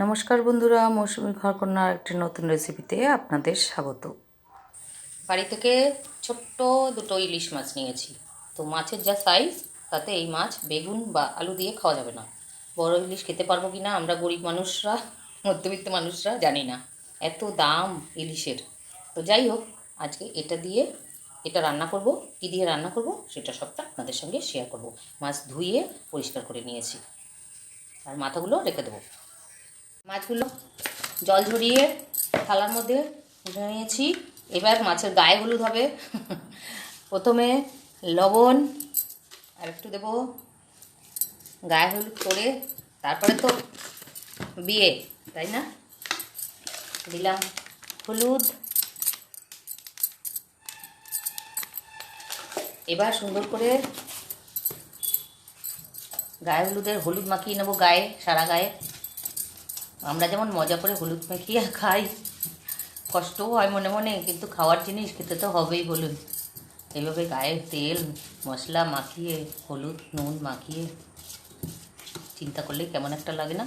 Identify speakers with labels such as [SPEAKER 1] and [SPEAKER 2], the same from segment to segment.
[SPEAKER 1] নমস্কার বন্ধুরা, মৌসুমি ঘরকন্যার একটি নতুন রেসিপিতে আপনাদের স্বাগত। বাড়ি থেকে ছোট্ট দুটো ইলিশ মাছ নিয়েছি। তো মাছের যা সাইজ, তাতে এই মাছ বেগুন বা আলু দিয়ে খাওয়া যাবে না। বড় ইলিশ খেতে পারবো কি না আমরা গরিব মানুষরা, মধ্যবিত্ত মানুষরা জানি না, এত দাম ইলিশের। তো যাই হোক, আজকে এটা রান্না করব। কী দিয়ে রান্না করব সেটা সবটা আপনাদের সঙ্গে শেয়ার করব। মাছ ধুয়ে পরিষ্কার করে নিয়েছি, আর মাথাগুলো রেখে দেবো। মাছগুলো জল ঝরিয়ে থালার মধ্যে নিয়েছি। এবার মাছের গায়ে হলুদ হবে। প্রথমে লবণ আর একটু দেবো, গায়ে হলুদ করে তারপরে তো বিয়ে, তাই না? দিলাম হলুদ। এবার সুন্দর করে গায়ে হলুদ মাখিয়ে নেবো, গায়ে, সারা গায়ে। আমরা যেমন মজা করে হলুদ মাখিয়ে খাই, কষ্টও হয় মনে মনে, কিন্তু খাওয়ার জিনিস খেতে তো হবেই বলুন। এইভাবে গায়ে তেল মশলা মাখিয়ে, হলুদ নুন মাখিয়ে, চিন্তা করলেই কেমন একটা লাগে না?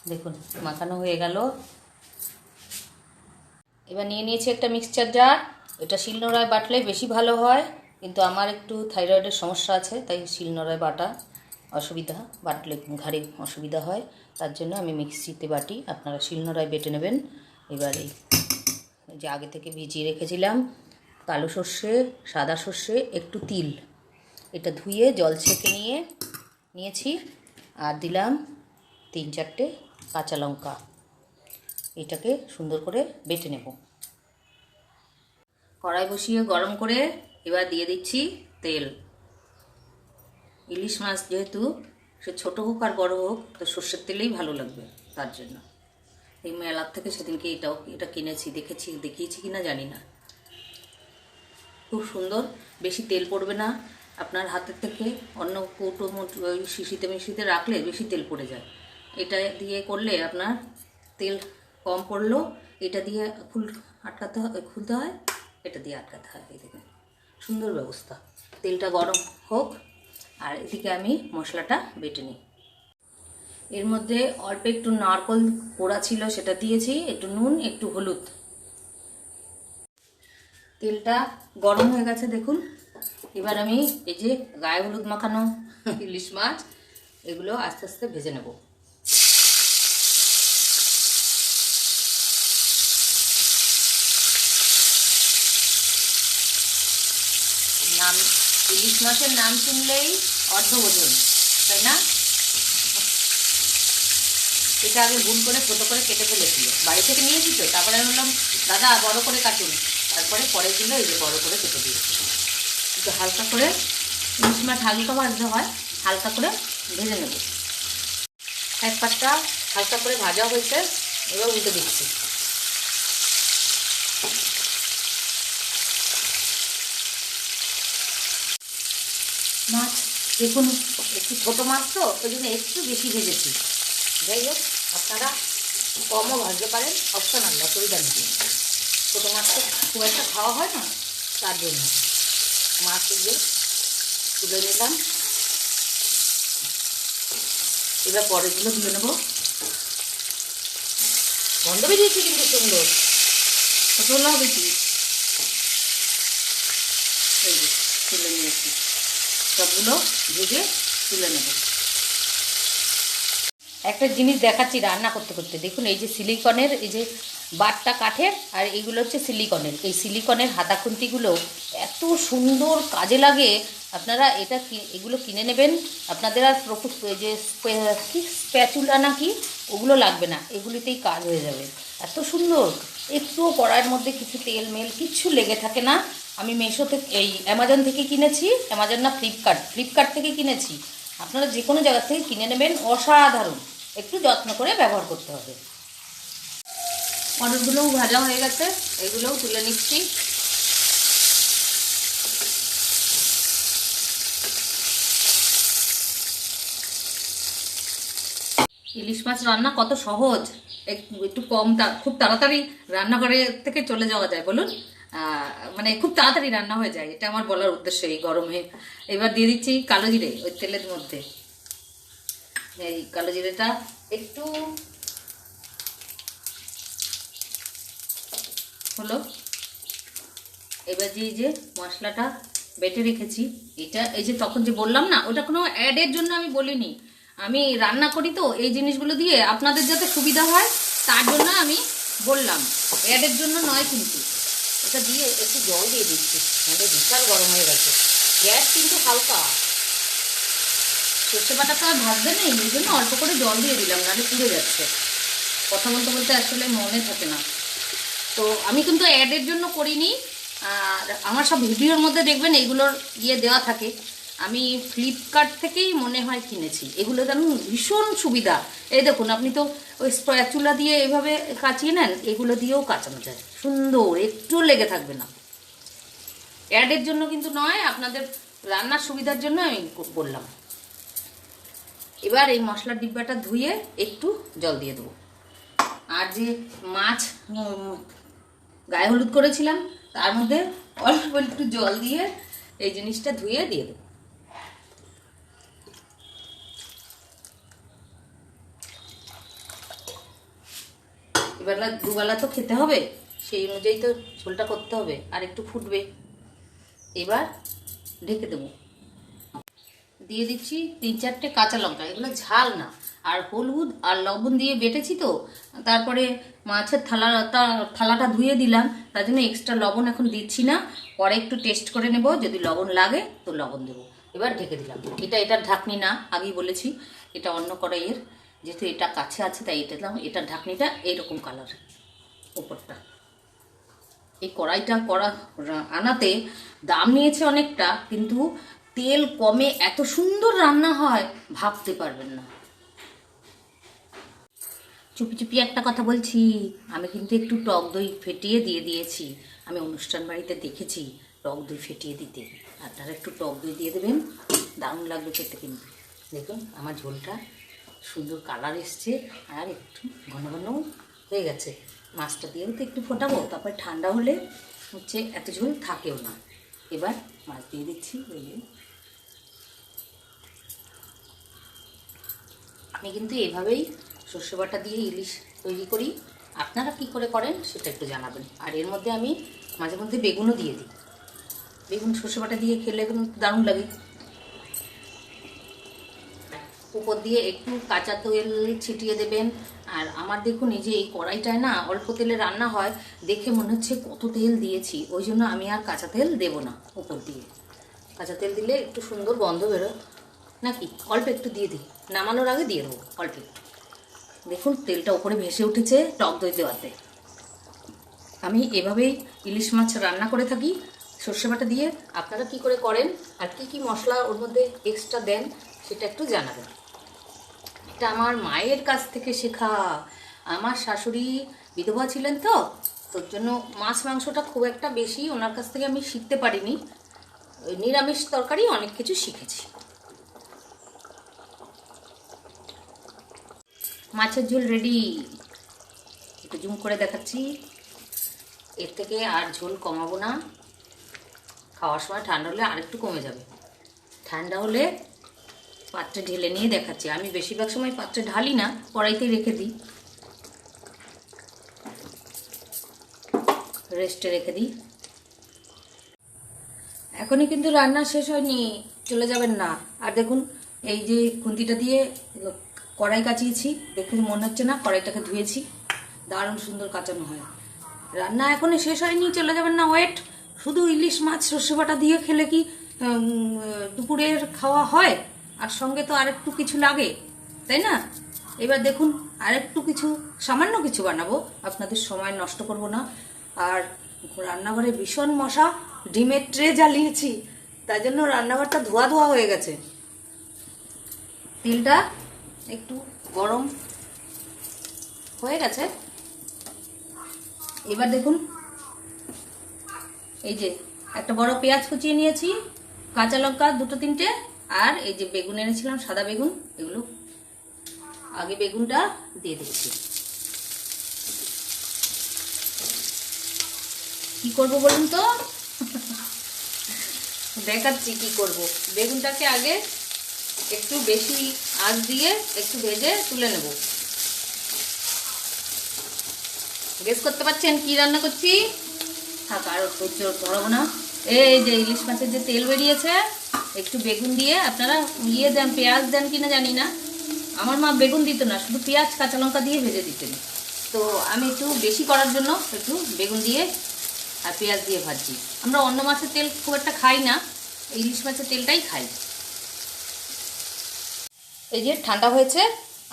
[SPEAKER 1] দেখুন মাখানো হয়ে গেল। এবার নিয়ে নিয়েছি একটা মিক্সচার জার। এটা শিলনোড়ায় বাটলে বেশি ভালো হয়, কিন্তু আমার একটু থাইরয়েডের সমস্যা আছে, তাই শিলনোড়ায় বাটা অসুবিধা, বাটলে ঘাড়ে অসুবিধা হয়। তার জন্য আমি মিক্সিতে বাটি, আপনারা শিলনোড়ায় বেটে নেবেন। এবার এই যে আগে থেকে ভিজিয়ে রেখেছিলাম কালো সর্ষে, সাদা সর্ষে, একটু তিল, এটা ধুয়ে জল ছেঁকে নিয়েছি। আর দিলাম 3-4টে কাঁচা লঙ্কা। এটাকে সুন্দর করে বেটে নেব। কড়াই বসিয়ে গরম করে এবার দিয়ে দিচ্ছি তেল। ইলিশ মাছ যেহেতু, সে ছোটো হোক আর বড়ো হোক, তো সর্ষের তেলেই ভালো লাগবে। তার জন্য এই মেলার থেকে সেদিনকে এটা কিনেছি, দেখিয়েছি কিনা জানি না। খুব সুন্দর, বেশি তেল পড়বে না। আপনার হাতের থেকে অন্য কৌটো ওই শিশিতে রাখলে বেশি তেল পড়ে যায়। এটা দিয়ে করলে আপনার তেল কম পড়লো। এটা দিয়ে খুলতে হয়, এটা দিয়ে আটকাতে হয়। এই দেখুন, সুন্দর ব্যবস্থা। তেলটা গরম হোক, আর এদিকে আমি মশলাটা বেটে নিই। এর মধ্যে অল্প একটু নারকেল পোড়া ছিল, সেটা দিয়েছি, একটু নুন, একটু হলুদ। তেলটা গরম হয়ে গেছে দেখুন। এবার আমি এই যে গায়ে হলুদ মাখানো ইলিশ মাছ, এগুলো আস্তে আস্তে ভেজে নেব। ইলিশ মাছের নাম শুনলেই অর্ধভোজন, তাই না? এটা আগে ভুল করে ছোটো করে কেটে ফেলেছিল, বাড়ি থেকে নিয়েছি তো। তারপরে আমি বললাম দাদা বড় করে কাটুন, তারপরে পরেরগুলো এই যে বড় করে কেটে দিয়েছি। একটু হালকা করে, ইলিশ মাছ হালকা ভাজতে হয়, হালকা করে ভেজে নেব। এক পাশটা হালকা করে ভাজা হয়েছে, এবার উল্টে দিচ্ছি। মাছ দেখুন, একটু ছোটো মাছ তো, ওই জন্য একটু বেশি ভেজেছি। যাই হোক, আপনারা কমও ভাজতে পারেন, অপশনাল, অসুবিধা নেই। ছোটো মাছ তো খুব একটা খাওয়া হয় না, তার জন্য মাছ দিয়ে তুলে নিলাম। এবার পরেরগুলো দিয়ে নেবো। গন্ধ বেরিয়েছে কিন্তু সুন্দর, ছোটো হবে কি। এই যে তুলে নিয়েছি, সবগুলো ভেজে তুলে নেব। একটা জিনিস দেখাচ্ছি রান্না করতে করতে। দেখুন এই যে সিলিকনের, এই যে বাটটা কাঠের, আর এইগুলো হচ্ছে সিলিকনের। এই সিলিকনের হাতা খুন্তিগুলো এত সুন্দর কাজে লাগে। আপনারা এগুলো কিনে নেবেন, আপনাদের আর এই যে কি স্প্যাচুলা না কি, ওগুলো লাগবে না, এগুলিতেই কাজ হয়ে যাবে। এত সুন্দর, একটুও কড়াইয়ের মধ্যে কিছু তেল মেল কিচ্ছু লেগে থাকে না। আমি মেশো থেকে, এই অ্যামাজন থেকে কিনেছি, অ্যামাজন না ফ্লিপকার্ট থেকে কিনেছি। আপনারা যে কোনো জায়গা থেকে কিনে নেবেন, অসাধারণ। একটু যত্ন করে ব্যবহার করতে হবে। পটলগুলোও ভাজা হয়ে গেছে, এগুলোও তুলে নিচ্ছি। ইলিশ মাছ রান্না কত সহজ, একটু খুব তাড়াতাড়ি রান্নাঘরে থেকে চলে যাওয়া যায় বলুন। মানে খুব তাড়াতাড়ি রান্না হয়ে যায়, এটা আমার বলার উদ্দেশ্য এই গরমে। এবার দিয়ে দিচ্ছি কালো জিরে ওই তেলের মধ্যে। এই কালো জিরেটা একটু হলো। এবার যে মশলাটা বেটে রেখেছি, এটা এই যে তখন যে বললাম না, ওটা কোনো অ্যাডের জন্য আমি বলিনি, আমি রান্না করি তো এই জিনিসগুলো দিয়ে আপনাদের যাতে সুবিধা হয় তার জন্য আমি বললাম, অ্যাডের জন্য নয়। কিন্তু এটা দিয়ে একটু জল দিয়ে দিচ্ছি, নাহলে বিশাল গরম হয়ে গেছে। গ্যাস কিন্তু হালকা, সর্ষে বাটা তো আর ভাজবে নেই, এই জন্য অল্প করে জল দিয়ে দিলাম, নাহলে পুড়ে যাচ্ছে। কথা বলতে বলতে আসলে মনে থাকে না। তো আমি কিন্তু অ্যাডের জন্য করিনি, আর আমার সব ভিডিওর মধ্যে দেখবেন এইগুলোর দেওয়া থাকে। আমি ফ্লিপকার্ট থেকেই মনে হয় কিনেছি। এগুলো জানুন ভীষণ সুবিধা। এই দেখুন, আপনি তো ওই স্প্যাচুলা দিয়ে এভাবে কাচিয়ে নেন, এগুলো দিয়েও কাচানো যায় সুন্দর, একটু লেগে থাকবে না। অ্যাডের জন্য কিন্তু নয়, আপনাদের রান্নার সুবিধার জন্য আমি বললাম। এবার এই মশলার ডিব্বাটা ধুয়ে একটু জল দিয়ে দেবো। আর যে মাছ গায়ে হলুদ করেছিলাম তার মধ্যে অল্প একটু জল দিয়ে এই জিনিসটা ধুয়ে দিয়ে দেবো। এবেলা দুবেলা তো খেতে হবে, সেই অনুযায়ী তো ঝোলটা করতে হবে, আর একটু ফুটবে। এবার ঢেকে দেবো। দিয়ে দিচ্ছি 3-4টে কাঁচা লঙ্কা, এগুলো ঝাল না। আর হলুদ আর লবণ দিয়ে বেটেছি তো, তারপরে মাছের থালাটা ধুয়ে দিলাম, তার জন্য এক্সট্রা লবণ এখন দিচ্ছি না। পরে একটু টেস্ট করে নেব, যদি লবণ লাগে তো লবণ দেবো। এবার ঢেকে দিলাম। এটার ঢাকনি না, আগেই বলেছি, এটা অন্য কড়াইয়ের, যেহেতু এটা কাছে আছে তাই এটা দিলাম। এটার ঢাকনিটা এইরকম কালার উপরটা। এই কড়াইটা আনাতে দাম নিয়েছে অনেকটা, কিন্তু তেল কমে এত সুন্দর রান্না হয় ভাবতে পারবেন না। চুপি চুপি একটা কথা বলছি, আমি কিন্তু একটু টক দই ফেটিয়ে দিয়ে দিয়েছি। আমি অনুষ্ঠান বাড়িতে দেখেছি টক দই ফেটিয়ে দিতে, আপনারা একটু টক দই দিয়ে দেবেন, দারুণ লাগবে খেতে। কিন্তু দেখুন আমার ঝোলটা সুন্দর কালার এসছে, আর একটু ঘন ঘন হয়ে গেছে। মাছটা দিয়েও তো একটু ফোটাবো, তারপর ঠান্ডা হলে হচ্ছে এত ঝোল থাকেও না। এবার মাছ দিয়ে দিচ্ছি। আমি কিন্তু এভাবেই সর্ষে বাটা দিয়ে ইলিশ তৈরি করি, আপনারা কি করে করেন সেটা একটু জানাবেন। আর এর মধ্যে আমি মাঝে মধ্যে বেগুনও দিয়ে দিই, বেগুন সর্ষে বাটা দিয়ে খেলে দারুণ লাগে। উপর দিয়ে একটু কাঁচা তেল ছিটিয়ে দেবেন। আর আমার দেখুন এই যে এই কড়াইটায় না অল্প তেলে রান্না হয়, দেখে মনে হচ্ছে কত তেল দিয়েছি, ওই জন্য আমি আর কাঁচা তেল দেবো না উপর দিয়ে। কাঁচা তেল দিলে একটু সুন্দর গন্ধ বেরোয় নাকি, অল্প একটু দিয়ে দিই, নামানোর আগে দিয়ে দেবো অল্প একটু। দেখুন তেলটা উপরে ভেসে উঠেছে টক দই দেওয়াতে। আমি এভাবেই ইলিশ মাছ রান্না করে থাকি সর্ষে বাটা দিয়ে। আপনারা কি করে করেন আর কি কি মশলা ওর মধ্যে এক্সট্রা দেন সেটা একটু জানাবেন। এটা আমার মায়ের কাছ থেকে শেখা। আমার শাশুড়ি বিধবা ছিলেন তো, তোর জন্য মাছ মাংসটা খুব একটা বেশি ওনার কাছ থেকে আমি শিখতে পারিনি। নিরামিষ তরকারি অনেক কিছু শিখেছি। মাছের ঝোল রেডি, একটু জুম করে দেখাচ্ছি। এর থেকে আর ঝোল কমাবো না, খাওয়ার সময় ঠান্ডা হলে আর একটু কমে যাবে। ঠান্ডা হলে পাত্রে ঢেলে নিয়ে দেখাচ্ছি। আমি বেশিরভাগ সময় পাত্রে ঢালি না, কড়াইতেই রেখে দিই, রেস্টে রেখে দিই। এখনই কিন্তু রান্না শেষ হয়নি, চলে যাবেন না। আর দেখুন এই যে খুন্তিটা দিয়ে কড়াই কাচিয়েছি, দেখুন মনে হচ্ছে না কড়াইটাকে ধুয়েছি, দারুণ সুন্দর কাচানো হয়। রান্না এখনই শেষ হয়নি, চলে যাবেন না, ওয়েট। শুধু ইলিশ মাছ সর্ষে বাটা দিয়ে খেলে কি দুপুরের খাওয়া হয়? আর সঙ্গে তো আরেকটু কিছু লাগে, তাই না? এবার দেখুন আরেকটু কিছু সামান্য কিছু বানাবো, আপনাদের সময় নষ্ট করব না। আর রান্নাঘরে ভীষণ মশা, ডিমের ট্রে জ্বালিয়েছি, তাই জন্য রান্নাঘরটা ধোয়া ধোয়া হয়ে গেছে। তেলটা একটু গরম হয়ে গেছে। এবার দেখুন এই যে একটা বড় পেঁয়াজ কুচিয়ে নিয়েছি, কাঁচা লঙ্কা 2-3টে, আর এই যে বেগুন এনেছিলাম সাদা বেগুন, এগুলো আগে বেগুনটা দিয়ে দিচ্ছি। কি করব বলুন তো? দেখাচ্ছি কি করব। বেগুনটাকে আগে একটু বেশি আঁচ দিয়ে একটু ভেজে তুলে নেব। গেস করতে পারছেন কি রান্না করছি? থাক আর ধরবো না। এই যে ইলিশ মাছের যে তেল বেরিয়েছে, একটু বেগুন দিয়ে, আপনারা দেন, পেঁয়াজ দেন কিনা জানি না, আমার মা বেগুন দিত না, শুধু পেঁয়াজ কাঁচা লঙ্কা দিয়ে ভেজে দিতেন। তো আমি একটু বেশি করার জন্য একটু বেগুন দিয়ে আর পেঁয়াজ দিয়ে ভাজছি। আমরা অন্য মাছের তেল খুব একটা খাই না, ইলিশ মাছের তেলটাই খাই। এই যে ঠান্ডা হয়েছে,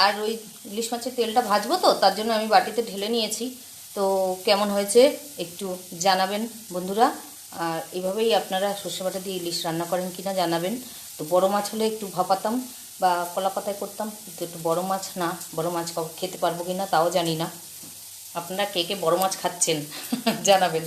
[SPEAKER 1] আর ওই ইলিশ মাছের তেলটা ভাজবো, তো তার জন্য আমি বাটিতে ঢেলে নিয়েছি। তো কেমন হয়েছে একটু জানাবেন বন্ধুরা। আর এভাবেই আপনারা সর্ষে বাটা দিয়ে ইলিশ রান্না করেন কিনা জানাবেন। তো বড় মাছ হলে একটু ভাপাতাম বা কলা পাতায় করতাম, কিন্তু একটু বড় মাছ না, বড় মাছ খেতে পারবো কি না তাও জানি না। আপনারা কে কে বড় মাছ খাচ্ছেন জানাবেন।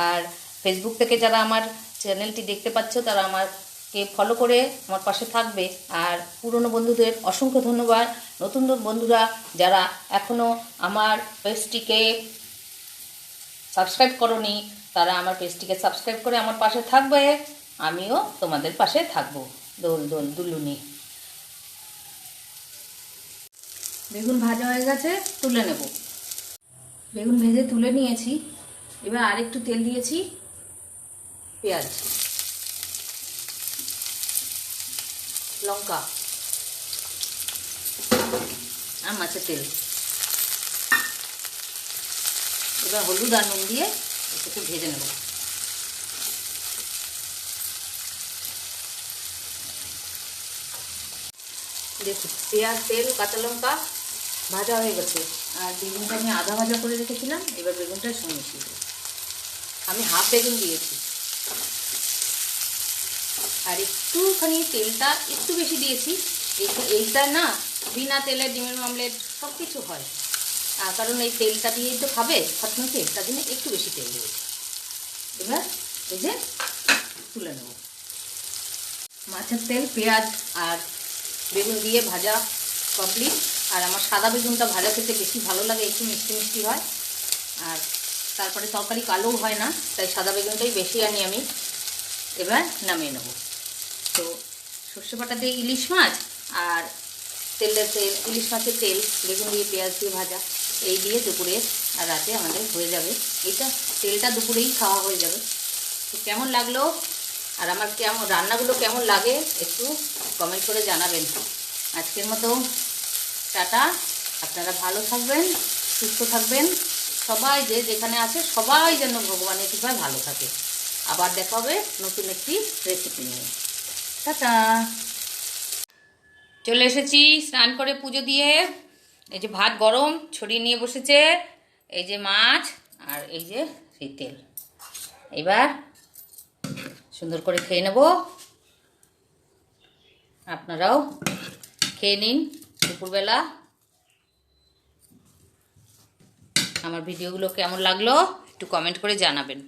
[SPEAKER 1] আর ফেসবুক থেকে যারা আমার চ্যানেলটি দেখতে পাচ্ছ, তারা আমাকে ফলো করে আমার পাশে থাকবে। আর পুরনো বন্ধুদের অসংখ্য ধন্যবাদ। নতুন বন্ধুরা যারা এখনও আমার পেজটিকে সাবস্ক্রাইব করোনি, তারা আমার পেজটিকে সাবস্ক্রাইব করে আমার পাশে থাকবে। আমিও তোমাদের পাশে থাকবো। দোল দোল দুলুনি। বেগুন ভাজা হয়ে গেছে, তুলে নেব। বেগুন ভেজে তুলে নিয়েছি। এবার আরেকটু তেল দিয়েছি, পেঁয়াজ, লঙ্কা আর মাছের তেল। এবার হলুদ আর নুন দিয়ে একটু ভেজে নেব। দেখুন পেঁয়াজ, তেল, কাঁচা লঙ্কা ভাজা হয়ে গেছে। আর বেগুনটা আমি আধা ভাজা করে রেখেছিলাম, এবার বেগুনটা সঙ্গে মিশিয়ে দেবো। আমি হাফ বেগুন দিয়েছি, আর একটুখানি তেলটা একটু বেশি দিয়েছি। এইটা না, বিনা তেলে ডিমের অমলেট সব কিছু হয়, কারণ এই তেলটা দিয়েই তো খাবে ফাতনাকে, তার জন্য একটু বেশি তেল দিয়েছি। এবার এই যে তুলে নেব। মাছের তেল, পেঁয়াজ আর বেগুন দিয়ে ভাজা কমপ্লিট। আর আমার সাদা বেগুনটা ভাজা খেতে বেশি ভালো লাগে, একটু মিষ্টি মিষ্টি হয়, আর তারপরে তরকারি কালোও হয় না, তাই সাদা বেগুনটাই বেশি আনি আমি। এবার নামিয়ে নেব। তো সর্ষে বাটা দিয়ে ইলিশ মাছ আর ইলিশ মাছের তেল, বেগুন দিয়ে পেঁয়াজ দিয়ে ভাজা, এই দিয়ে দুপুরে আর রাতে আমাদের হয়ে যাবে। এইটা তেলটা দুপুরেই খাওয়া হয়ে যাবে। তো কেমন লাগলো আর আমার রান্নাগুলো কেমন লাগে একটু কমেন্ট করে জানাবেন। আজকের মতো টাটা। আপনারা ভালো থাকবেন, সুস্থ থাকবেন। সবাই যে যেখানে আছে সবাই যেন ভগবানের কৃপায় ভালো থাকে। আবার দেখা হবে নতুন একটি রেসিপি নিয়ে। টাটা। চলে এসেছি স্নান করে পুজো দিয়ে। এই যে ভাত গরম ছড়িয়ে নিয়ে বসেছে, এই যে মাছ, আর এই যে সেই তেল। এবার সুন্দর করে খেয়ে নেব। আপনারাও খেয়ে নিন দুপুরবেলা। আমার ভিডিওগুলো কেমন লাগলো একটু কমেন্ট করে জানাবেন।